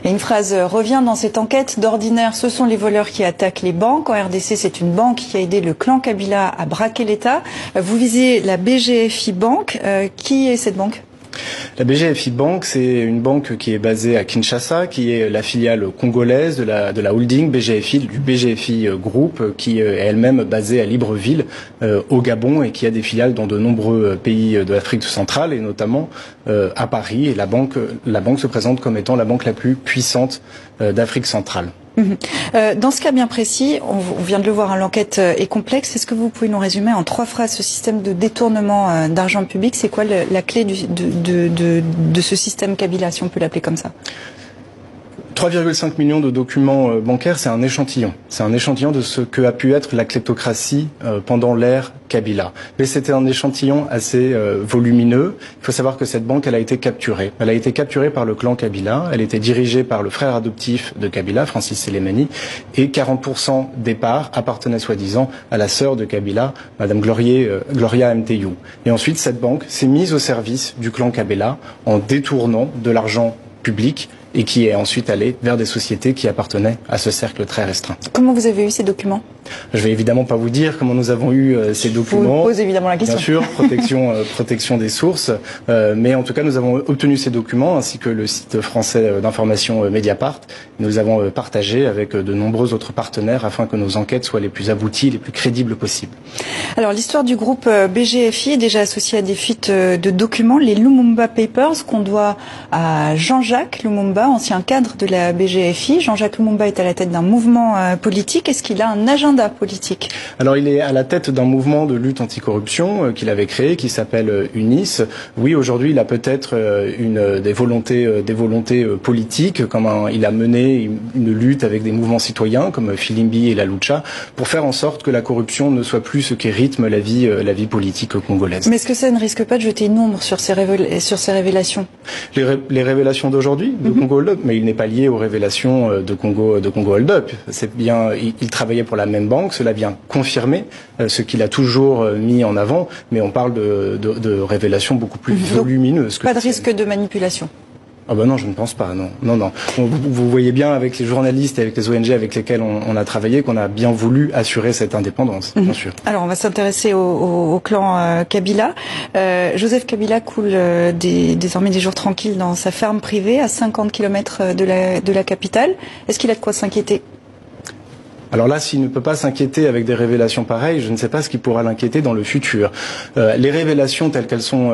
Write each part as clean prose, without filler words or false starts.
Et une phrase revient dans cette enquête. D'ordinaire, ce sont les voleurs qui attaquent les banques. En RDC, c'est une banque qui a aidé le clan Kabila à braquer l'État. Vous visez la BGFI Bank. Qui est cette banque ? La BGFI Bank, c'est une banque qui est basée à Kinshasa, qui est la filiale congolaise de la holding BGFI, du BGFI Group, qui est elle-même basée à Libreville, au Gabon, et qui a des filiales dans de nombreux pays de l'Afrique centrale, et notamment à Paris. Et la banque se présente comme étant la banque la plus puissante d'Afrique centrale. Dans ce cas bien précis, on vient de le voir, l'enquête est complexe. Est-ce que vous pouvez nous résumer en 3 phrases ce système de détournement d'argent public? C'est quoi la clé de ce système Kabila, si on peut l'appeler comme ça? 3,5 millions de documents bancaires, c'est un échantillon. C'est un échantillon de ce que a pu être la kleptocratie pendant l'ère Kabila. Mais c'était un échantillon assez volumineux. Il faut savoir que cette banque, elle a été capturée. Elle a été capturée par le clan Kabila. Elle était dirigée par le frère adoptif de Kabila, Francis Selemani. Et 40% des parts appartenaient soi-disant à la sœur de Kabila, Madame Gloria Mteyou. Et ensuite, cette banque s'est mise au service du clan Kabila en détournant de l'argent public et qui est ensuite allé vers des sociétés qui appartenaient à ce cercle très restreint. Comment vous avez eu ces documents? Je vais évidemment pas vous dire comment nous avons eu ces documents. Je vous pose évidemment la question. Bien sûr, protection des sources. Mais en tout cas, nous avons obtenu ces documents ainsi que le site français d'information Mediapart. Nous les avons partagés avec de nombreux autres partenaires afin que nos enquêtes soient les plus abouties, les plus crédibles possibles. Alors, l'histoire du groupe BGFI est déjà associée à des fuites de documents, les Lumumba Papers, qu'on doit à Jean-Jacques Lumumba, ancien cadre de la BGFI. Jean-Jacques Lumumba est à la tête d'un mouvement politique. Est-ce qu'il a un agenda politique? Alors, il est à la tête d'un mouvement de lutte anticorruption qu'il avait créé, qui s'appelle UNIS. Oui, aujourd'hui, il a peut-être des volontés politiques, comme il a mené une lutte avec des mouvements citoyens, comme Filimbi et la Lucha, pour faire en sorte que la corruption ne soit plus ce qui rythme la vie politique congolaise. Mais est-ce que ça ne risque pas de jeter une ombre sur ces révélations? Les révélations d'aujourd'hui, de Congo Hold Up, mais il n'est pas lié aux révélations de Congo Hold Up. C'est bien, il travaillait pour la même banque, cela vient confirmer ce qu'il a toujours mis en avant, mais on parle de révélations beaucoup plus volumineuses. Pas de risque de manipulation? Ah ben non, je ne pense pas, non. Vous voyez bien avec les journalistes et avec les ONG avec lesquels on a travaillé qu'on a bien voulu assurer cette indépendance, bien sûr. Alors on va s'intéresser au clan Kabila. Joseph Kabila coule désormais des jours tranquilles dans sa ferme privée à 50 km de la capitale. Est-ce qu'il a de quoi s'inquiéter? Alors là, s'il ne peut pas s'inquiéter avec des révélations pareilles, je ne sais pas ce qui pourra l'inquiéter dans le futur. Les révélations telles qu'elles sont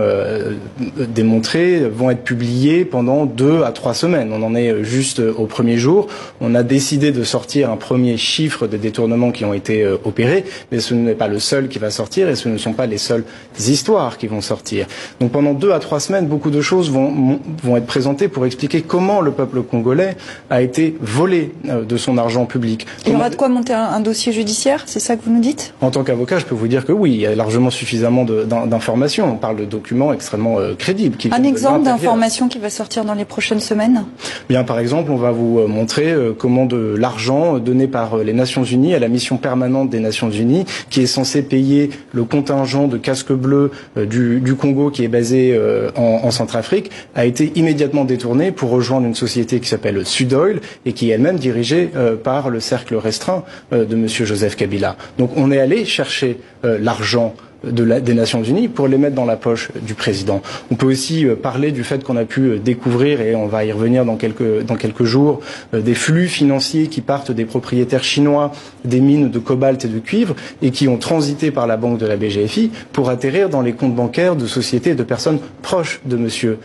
démontrées vont être publiées pendant 2 à 3 semaines. On en est juste au premier jour. On a décidé de sortir un premier chiffre de détournements qui ont été opérés, mais ce n'est pas le seul qui va sortir et ce ne sont pas les seules histoires qui vont sortir. Donc pendant 2 à 3 semaines, beaucoup de choses vont être présentées pour expliquer comment le peuple congolais a été volé de son argent public. Il y aura de quoi monter un dossier judiciaire, c'est ça que vous nous dites? En tant qu'avocat, je peux vous dire que oui, il y a largement suffisamment d'informations. On parle de documents extrêmement crédibles. Un exemple d'information qui va sortir dans les prochaines semaines? Bien, par exemple, on va vous montrer comment de l'argent donné par les Nations Unies à la mission permanente des Nations Unies, qui est censée payer le contingent de casques bleus du Congo, qui est basé en Centrafrique, a été immédiatement détourné pour rejoindre une société qui s'appelle Sudoil et qui est elle-même dirigée par le cercle restreint de M. Joseph Kabila. Donc on est allé chercher l'argent des Nations Unies pour les mettre dans la poche du président. On peut aussi parler du fait qu'on a pu découvrir, et on va y revenir dans quelques jours, des flux financiers qui partent des propriétaires chinois des mines de cobalt et de cuivre et qui ont transité par la banque de la BGFI pour atterrir dans les comptes bancaires de sociétés et de personnes proches de monsieur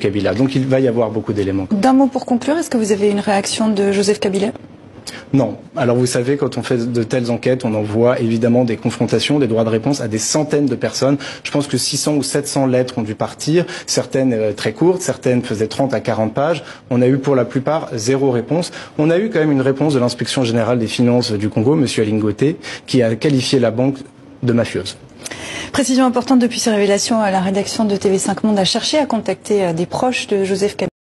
Kabila. Donc il va y avoir beaucoup d'éléments. D'un mot pour conclure, est-ce que vous avez une réaction de Joseph Kabila? Non. Alors vous savez, quand on fait de telles enquêtes, on envoie évidemment des confrontations, des droits de réponse à des centaines de personnes. Je pense que 600 ou 700 lettres ont dû partir, certaines très courtes, certaines faisaient 30 à 40 pages. On a eu pour la plupart 0 réponse. On a eu quand même une réponse de l'inspection générale des finances du Congo, M. Alingote, qui a qualifié la banque de mafieuse. Précision importante, depuis ces révélations, la rédaction de TV5 Monde a cherché à contacter des proches de Joseph Kabila.